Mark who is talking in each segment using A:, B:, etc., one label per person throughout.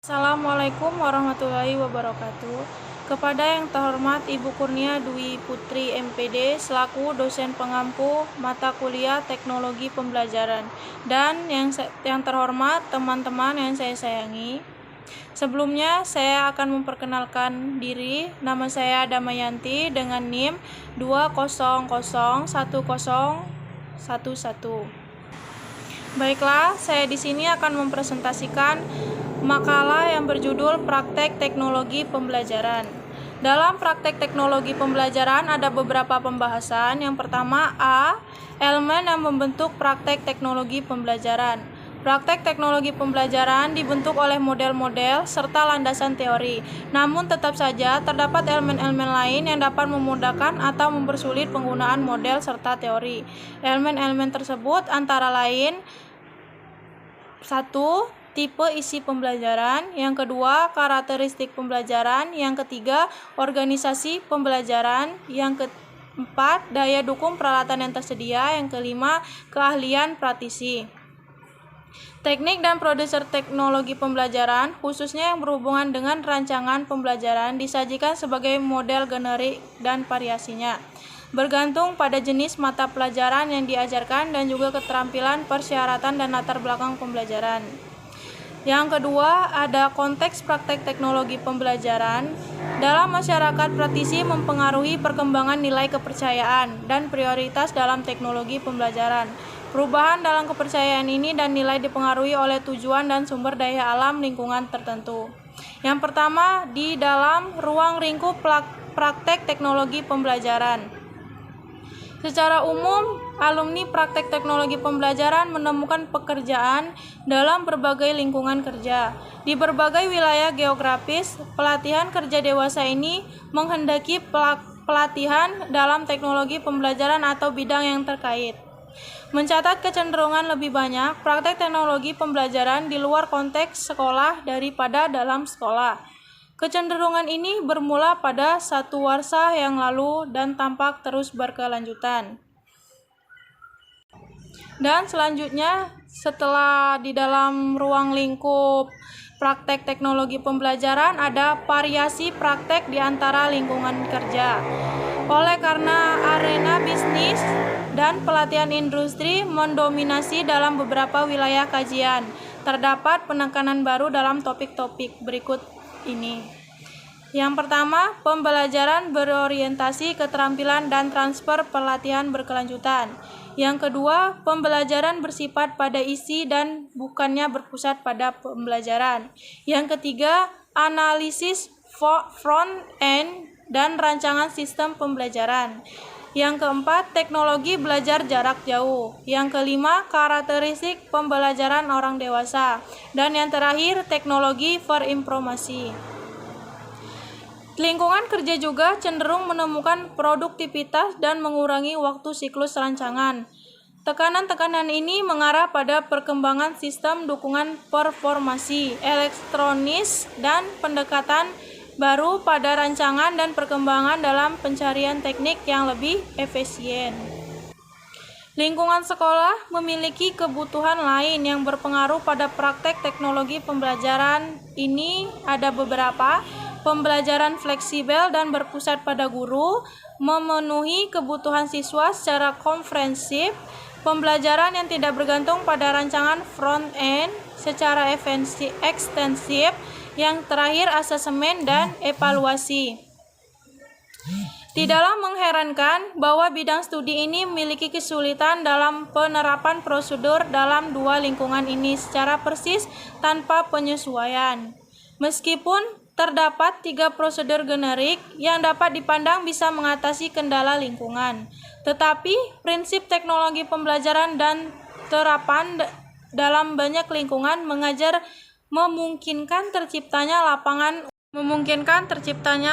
A: Assalamualaikum warahmatullahi wabarakatuh. Kepada yang terhormat Ibu Kurnia Dwi Putri MPD selaku dosen pengampu mata kuliah Teknologi Pembelajaran, dan yang terhormat teman-teman yang saya sayangi. Sebelumnya saya akan memperkenalkan diri. Nama saya Damayanti dengan NIM 2001011. Baiklah, saya di sini akan mempresentasikan makalah yang berjudul Praktek Teknologi Pembelajaran. Dalam praktek teknologi pembelajaran ada beberapa pembahasan. Yang pertama, elemen yang membentuk praktek teknologi pembelajaran. Praktek teknologi pembelajaran dibentuk oleh model-model serta landasan teori. Namun tetap saja terdapat elemen-elemen lain yang dapat memudahkan atau mempersulit penggunaan model serta teori. Elemen-elemen tersebut antara lain: 1. Tipe isi pembelajaran. Yang kedua, karakteristik pembelajaran. Yang ketiga, organisasi pembelajaran. Yang keempat, daya dukung peralatan yang tersedia. Yang kelima, keahlian praktisi. Teknik dan produser teknologi pembelajaran, khususnya yang berhubungan dengan rancangan pembelajaran, disajikan sebagai model generik dan variasinya, bergantung pada jenis mata pelajaran yang diajarkan dan juga keterampilan, persyaratan, dan latar belakang pembelajaran. Yang kedua, ada konteks praktek teknologi pembelajaran. Dalam masyarakat, praktisi mempengaruhi perkembangan nilai kepercayaan dan prioritas dalam teknologi pembelajaran. Perubahan dalam kepercayaan ini dan nilai dipengaruhi oleh tujuan dan sumber daya alam lingkungan tertentu. Yang pertama, di dalam ruang lingkup praktek teknologi pembelajaran. Secara umum, alumni praktek teknologi pembelajaran menemukan pekerjaan dalam berbagai lingkungan kerja. Di berbagai wilayah geografis, pelatihan kerja dewasa ini menghendaki pelatihan dalam teknologi pembelajaran atau bidang yang terkait. Mencatat kecenderungan lebih banyak praktek teknologi pembelajaran di luar konteks sekolah daripada dalam sekolah. Kecenderungan ini bermula pada satu warsa yang lalu dan tampak terus berkelanjutan. Dan selanjutnya, setelah di dalam ruang lingkup praktek teknologi pembelajaran, ada variasi praktek di antara lingkungan kerja. Oleh karena arena bisnis dan pelatihan industri mendominasi dalam beberapa wilayah kajian, terdapat penekanan baru dalam topik-topik berikut ini. Yang pertama, pembelajaran berorientasi keterampilan dan transfer pelatihan berkelanjutan. Yang kedua, pembelajaran bersifat pada isi dan bukannya berpusat pada pembelajaran. Yang ketiga, analisis front end dan rancangan sistem pembelajaran. Yang keempat, teknologi belajar jarak jauh. Yang kelima, karakteristik pembelajaran orang dewasa. Dan yang terakhir, teknologi berinformasi. Lingkungan kerja juga cenderung menemukan produktivitas dan mengurangi waktu siklus rancangan. Tekanan-tekanan ini mengarah pada perkembangan sistem dukungan performasi elektronis dan pendekatan baru pada rancangan dan perkembangan dalam pencarian teknik yang lebih efisien. Lingkungan sekolah memiliki kebutuhan lain yang berpengaruh pada praktek teknologi pembelajaran. Ini ada beberapa. Pembelajaran fleksibel dan berpusat pada guru, memenuhi kebutuhan siswa secara komprehensif. Pembelajaran yang tidak bergantung pada rancangan front-end secara ekstensif. Yang terakhir, asesmen dan evaluasi. Tidaklah mengherankan bahwa bidang studi ini memiliki kesulitan dalam penerapan prosedur dalam dua lingkungan ini secara persis tanpa penyesuaian. Meskipun terdapat 3 prosedur generik yang dapat dipandang bisa mengatasi kendala lingkungan, tetapi prinsip teknologi pembelajaran dan terapan dalam banyak lingkungan mengajar memungkinkan terciptanya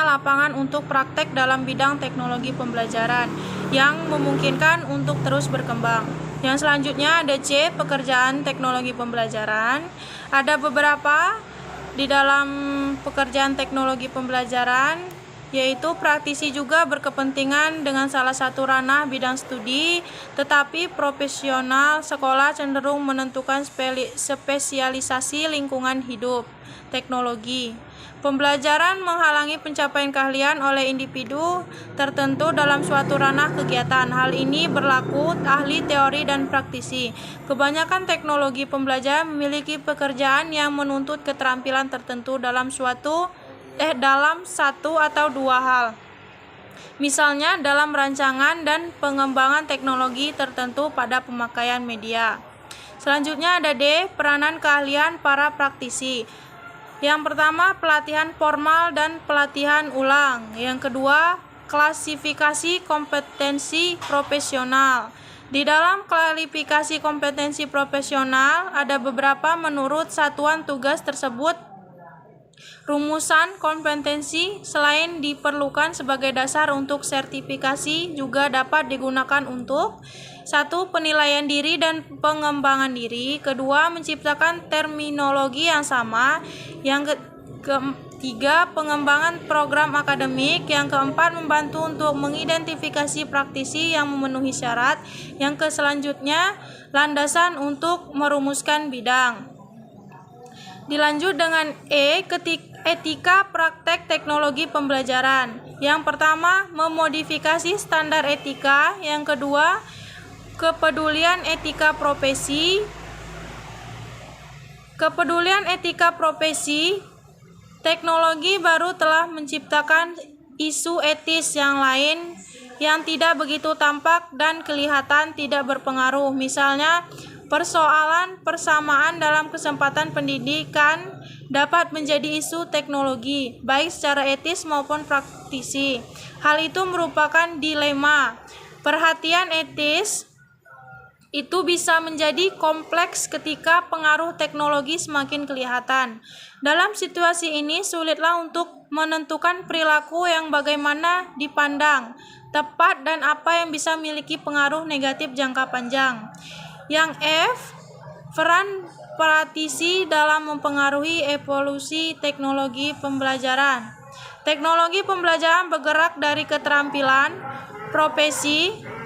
A: lapangan untuk praktek dalam bidang teknologi pembelajaran yang memungkinkan untuk terus berkembang. Yang selanjutnya ada C, pekerjaan teknologi pembelajaran. Ada beberapa di dalam pekerjaan teknologi pembelajaran. yaitu praktisi juga berkepentingan dengan salah satu ranah bidang studi, tetapi profesional sekolah cenderung menentukan spesialisasi lingkungan hidup, teknologi. Pembelajaran menghalangi pencapaian keahlian oleh individu tertentu dalam suatu ranah kegiatan. Hal ini berlaku ahli teori dan praktisi. Kebanyakan teknologi pembelajaran memiliki pekerjaan yang menuntut keterampilan tertentu dalam satu atau dua hal. Misalnya dalam rancangan dan pengembangan teknologi tertentu pada pemakaian media. Selanjutnya ada D, peranan keahlian para praktisi. Yang pertama, pelatihan formal dan pelatihan ulang. Yang kedua, klasifikasi kompetensi profesional. Di dalam klasifikasi kompetensi profesional ada beberapa menurut satuan tugas tersebut. Rumusan kompetensi selain diperlukan sebagai dasar untuk sertifikasi juga dapat digunakan untuk 1. Penilaian diri dan pengembangan diri. Kedua, menciptakan terminologi yang sama. Yang ketiga, pengembangan program akademik. Yang keempat, membantu untuk mengidentifikasi praktisi yang memenuhi syarat. Yang selanjutnya, landasan untuk merumuskan bidang. Dilanjut dengan E, etika praktek teknologi pembelajaran. Yang pertama, memodifikasi standar etika. Yang kedua, kepedulian etika profesi. Kepedulian etika profesi, teknologi baru telah menciptakan isu etis yang lain yang tidak begitu tampak dan kelihatan tidak berpengaruh. Misalnya, persoalan persamaan dalam kesempatan pendidikan dapat menjadi isu teknologi, baik secara etis maupun praktisi. Hal itu merupakan dilema. Perhatian etis itu bisa menjadi kompleks ketika pengaruh teknologi semakin kelihatan. Dalam situasi ini, sulitlah untuk menentukan perilaku yang bagaimana dipandang, tepat dan apa yang bisa memiliki pengaruh negatif jangka panjang. Yang F, peran praktisi dalam mempengaruhi evolusi teknologi pembelajaran. Teknologi pembelajaran bergerak dari keterampilan, profesi.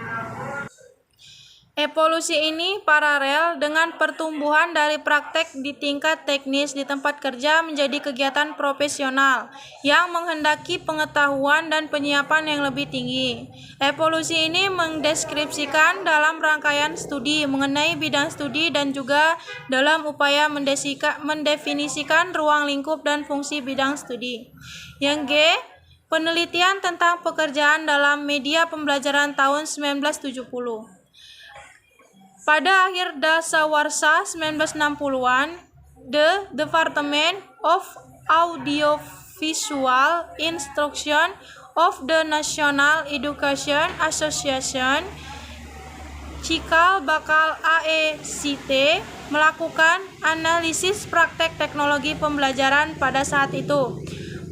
A: Evolusi ini paralel dengan pertumbuhan dari praktek di tingkat teknis di tempat kerja menjadi kegiatan profesional yang menghendaki pengetahuan dan penyiapan yang lebih tinggi. Evolusi ini mendeskripsikan dalam rangkaian studi mengenai bidang studi dan juga dalam upaya mendefinisikan ruang lingkup dan fungsi bidang studi. Yang G, penelitian tentang pekerjaan dalam media pembelajaran tahun 1970. Pada akhir dasawarsa 1960-an, the Department of Audiovisual Instruction of the National Education Association cikal bakal AECT melakukan analisis praktek teknologi pembelajaran pada saat itu.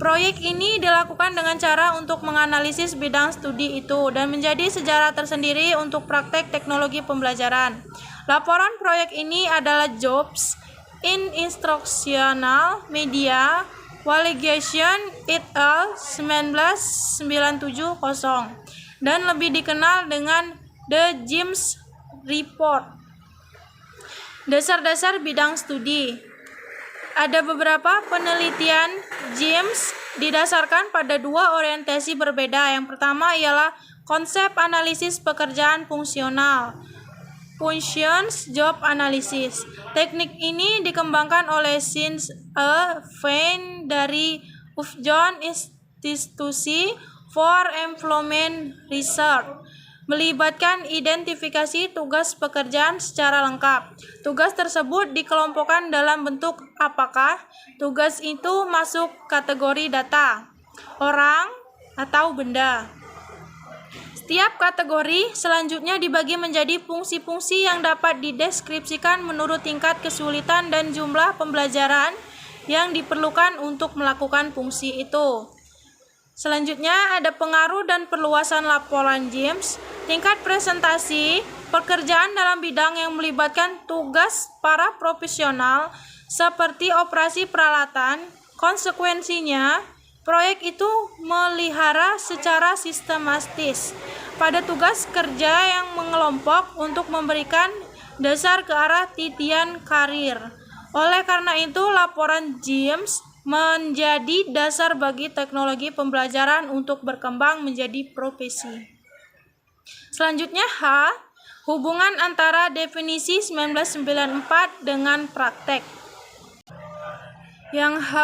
A: Proyek ini dilakukan dengan cara untuk menganalisis bidang studi itu dan menjadi sejarah tersendiri untuk praktek teknologi pembelajaran. Laporan proyek ini adalah Jobs in Instructional Media Validation et al. 1997 dan lebih dikenal dengan The James Report. Dasar-dasar bidang studi. Ada beberapa penelitian James didasarkan pada dua orientasi berbeda. Yang pertama ialah konsep analisis pekerjaan fungsional, functions job analysis. Teknik ini dikembangkan oleh Sins Fein dari Ufjon Institute for Employment Research, melibatkan identifikasi tugas pekerjaan secara lengkap. Tugas tersebut dikelompokkan dalam bentuk apakah tugas itu masuk kategori data, orang, atau benda. Setiap kategori selanjutnya dibagi menjadi fungsi-fungsi yang dapat dideskripsikan menurut tingkat kesulitan dan jumlah pembelajaran yang diperlukan untuk melakukan fungsi itu. Selanjutnya ada pengaruh dan perluasan laporan James, tingkat presentasi, pekerjaan dalam bidang yang melibatkan tugas para profesional seperti operasi peralatan, konsekuensinya, Proyek itu melihara secara sistematis pada tugas kerja yang mengelompok untuk memberikan dasar ke arah titian karir. Oleh karena itu, laporan James menjadi dasar bagi teknologi pembelajaran untuk berkembang menjadi profesi. Selanjutnya H, hubungan antara definisi 1994 dengan praktek. Yang H,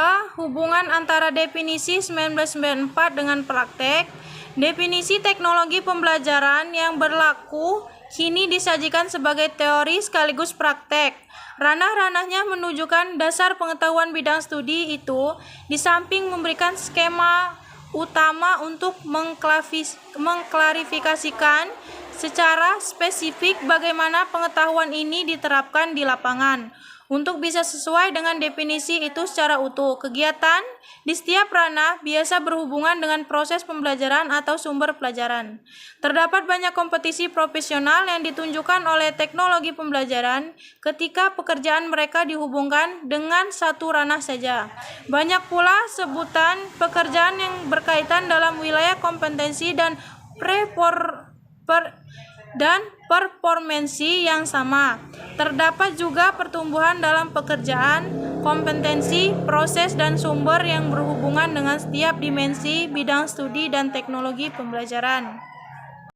A: hubungan antara definisi 1994 dengan praktek. Definisi teknologi pembelajaran yang berlaku kini disajikan sebagai teori sekaligus praktek. Ranah-ranahnya menunjukkan dasar pengetahuan bidang studi itu, di samping memberikan skema utama untuk mengklarifikasikan secara spesifik bagaimana pengetahuan ini diterapkan di lapangan. Untuk bisa sesuai dengan definisi itu secara utuh, kegiatan di setiap ranah biasa berhubungan dengan proses pembelajaran atau sumber pelajaran. Terdapat banyak kompetisi profesional yang ditunjukkan oleh teknologi pembelajaran ketika pekerjaan mereka dihubungkan dengan satu ranah saja. Banyak pula sebutan pekerjaan yang berkaitan dalam wilayah kompetensi dan performansi yang sama. Terdapat juga pertumbuhan dalam pekerjaan, kompetensi, proses, dan sumber yang berhubungan dengan setiap dimensi bidang studi dan teknologi pembelajaran.